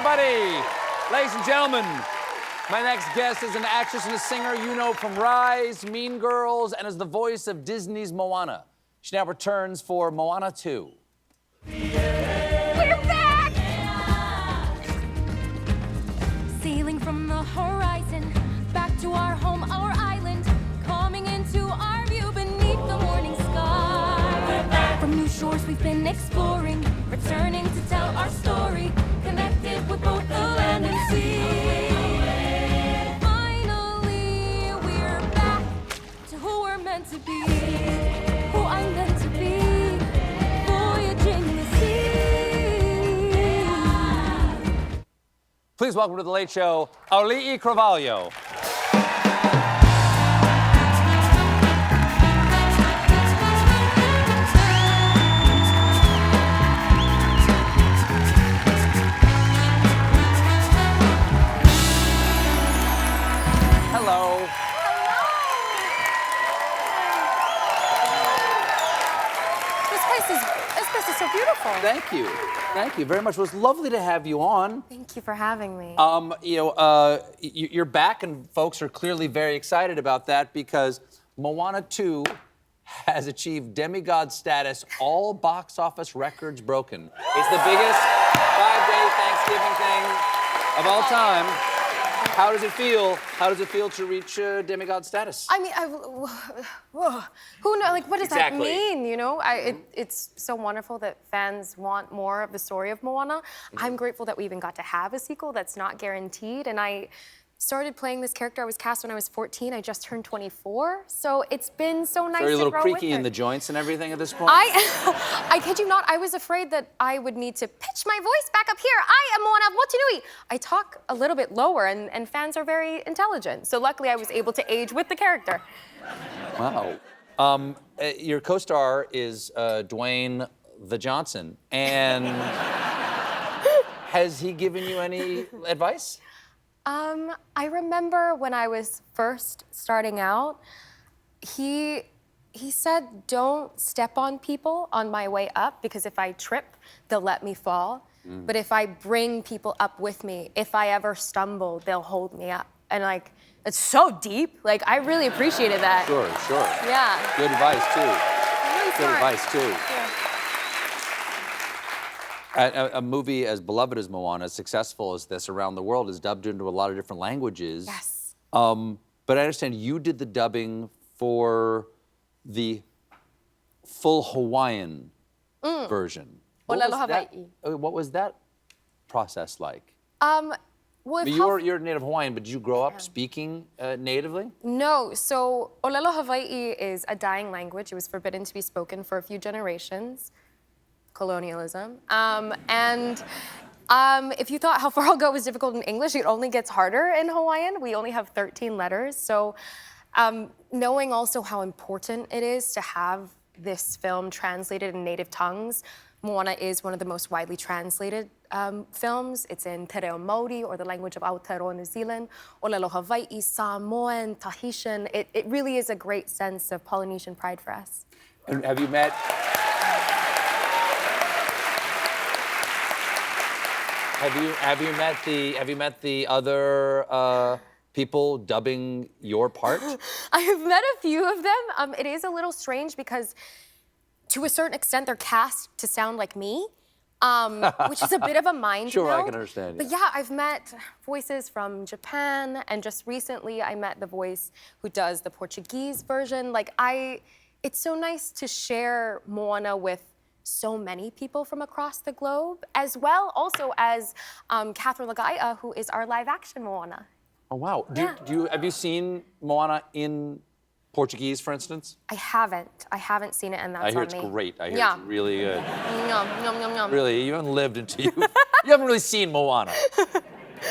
everybody. Ladies and gentlemen, my next guest is an actress and a singer you know from Rise, Mean Girls, and is the voice of Disney's Moana. She now returns for Moana 2. We're back! Sailing from the horizon, back to our home, our island, coming into our view beneath the morning sky. We're back! From new shores we've been exploring, returning to tell our story, connected with both the land and sea. Finally, we're back to who we're meant to be, who I'm meant to be, voyaging the sea. Please welcome to The Late Show, Auli'i Cravalho. Hello. This place is so beautiful. Thank you. Thank you very much. It was lovely to have you on. Thank you for having me. You're back, and folks are clearly very excited about that because Moana 2 has achieved demigod status, all box office records broken. It's the biggest 5-day Thanksgiving thing of all time. How does it feel? How does it feel to reach demigod status? I mean, who knows? Like, what does that mean? You know, it's so wonderful that fans want more of the story of Moana. I'm grateful that we even got to have a sequel that's not guaranteed. And I started playing this character. I was cast when I was 14. I just turned 24. So it's been so nice to grow with it. Are you a little creaky in the joints and everything at this point? I kid you not, I was afraid that I would need to pitch my voice back up here. I am Moana Motunui. I talk a little bit lower, and fans are very intelligent. So luckily, I was able to age with the character. Wow. Your co-star is Dwayne the Johnson, and has he given you any advice? I remember when I was first starting out, he said, don't step on people on my way up, because if I trip, they'll let me fall. But if I bring people up with me, if I ever stumble, they'll hold me up. And like, it's so deep. Like, I really appreciated that. Sure. Yeah. Good advice, too. Really Good smart. advice, too. Yeah. A movie as beloved as Moana, as successful as this around the world, is dubbed into a lot of different languages. Yes. But I understand you did the dubbing for the full Hawaiian version. What was that process like? Well, You're native Hawaiian, but did you grow up speaking natively? No, so Olelo Hawaii is a dying language. It was forbidden to be spoken for a few generations. Colonialism. If you thought How Far I'll Go was difficult in English, it only gets harder in Hawaiian. We only have 13 letters. So knowing also how important it is to have this film translated in native tongues, Moana is one of the most widely translated films. It's in Te Reo Maori, or the language of Aotearoa, New Zealand, Olelo Hawaii, Samoan, Tahitian. It really is a great sense of Polynesian pride for us. And have you met... Have you met the other people dubbing your part? I have met a few of them. It is a little strange because, to a certain extent, they're cast to sound like me, which is a bit of a mind Sure, meld. I can understand. But yeah, I've met voices from Japan, and just recently I met the voice who does the Portuguese version. It's so nice to share Moana with so many people from across the globe, as well also as Catherine Lagaia, who is our live-action Moana. Oh, wow. Have you seen Moana in Portuguese, for instance? I haven't seen it, and that's on me. I hear it's great. I hear it's really good. Yum, yum, yum, yum. Really, you haven't lived until you haven't really seen Moana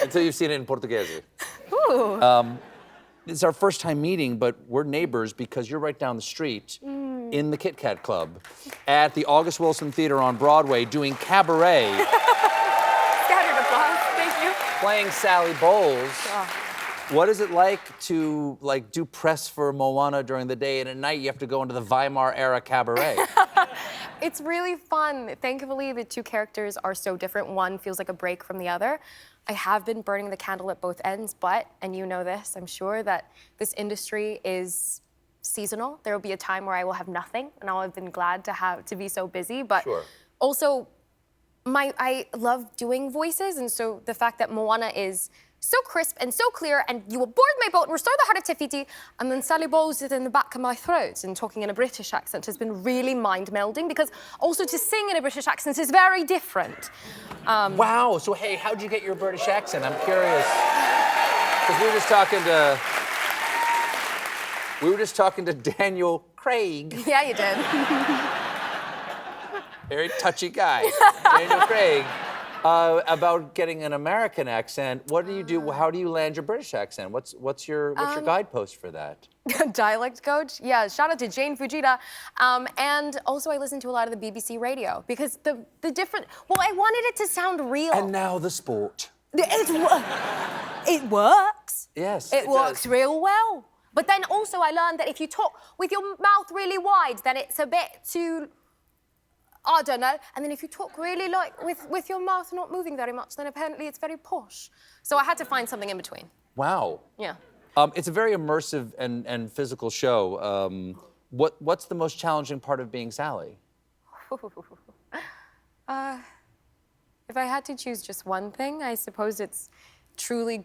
until you've seen it in Portuguese. Ooh. It's our first time meeting, but we're neighbors because you're right down the street in the Kit Kat Club at the August Wilson Theater on Broadway doing Cabaret. Scattered applause, thank you. Playing Sally Bowles. Oh. What is it like to do press for Moana during the day, and at night you have to go into the Weimar era cabaret? It's really fun. Thankfully, the two characters are so different. One feels like a break from the other. I have been burning the candle at both ends, but, and you know this, I'm sure, that this industry is seasonal. There will be a time where I will have nothing, and I'll have been glad to be so busy. But also, I love doing voices, and so the fact that Moana is so crisp and so clear, and you will board my boat and restore the heart of Tifiti, and then Sally Bowles is in the back of my throat and talking in a British accent has been really mind-melding, because also to sing in a British accent is very different. Wow, so hey, how'd you get your British accent? I'm curious. Because we were just talking to Daniel Craig. Yeah, you did. Very touchy guy. Daniel Craig. About getting an American accent, what do you do? How do you land your British accent? What's your guidepost for that? Dialect coach? Yeah, shout out to Jane Fujita. And also I listen to a lot of the BBC radio because the different, well, I wanted it to sound real. And now the sport. It works. Yes, it works real well. But then also I learned that if you talk with your mouth really wide, then it's a bit too, I don't know. And then if you talk really like with your mouth not moving very much, then apparently it's very posh. So I had to find something in between. Wow. Yeah. It's a very immersive and physical show. What's the most challenging part of being Sally? If I had to choose just one thing, I suppose it's truly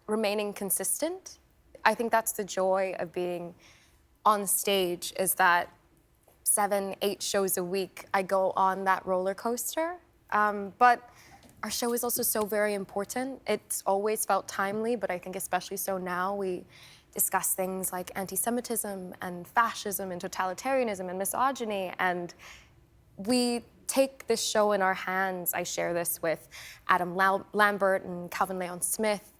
remaining consistent. I think that's the joy of being on stage, is that 7, 8 shows a week, I go on that roller coaster. But our show is also so very important. It's always felt timely, but I think especially so now. We discuss things like anti-Semitism and fascism and totalitarianism and misogyny, and we take this show in our hands. I share this with Adam Lambert and Calvin Leon Smith.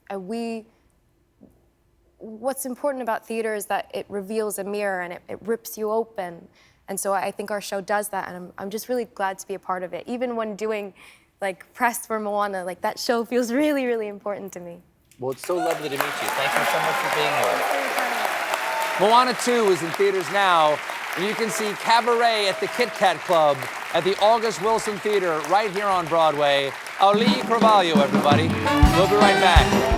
What's important about theater is that it reveals a mirror and it rips you open. And so I think our show does that, and I'm just really glad to be a part of it. Even when doing like press for Moana, like that show feels really, really important to me. Well, it's so lovely to meet you. Thank you so much for being here. Moana 2 is in theaters now, and you can see Cabaret at the Kit Kat Club at the August Wilson Theater right here on Broadway. Auli'i Cravalho, everybody. We'll be right back.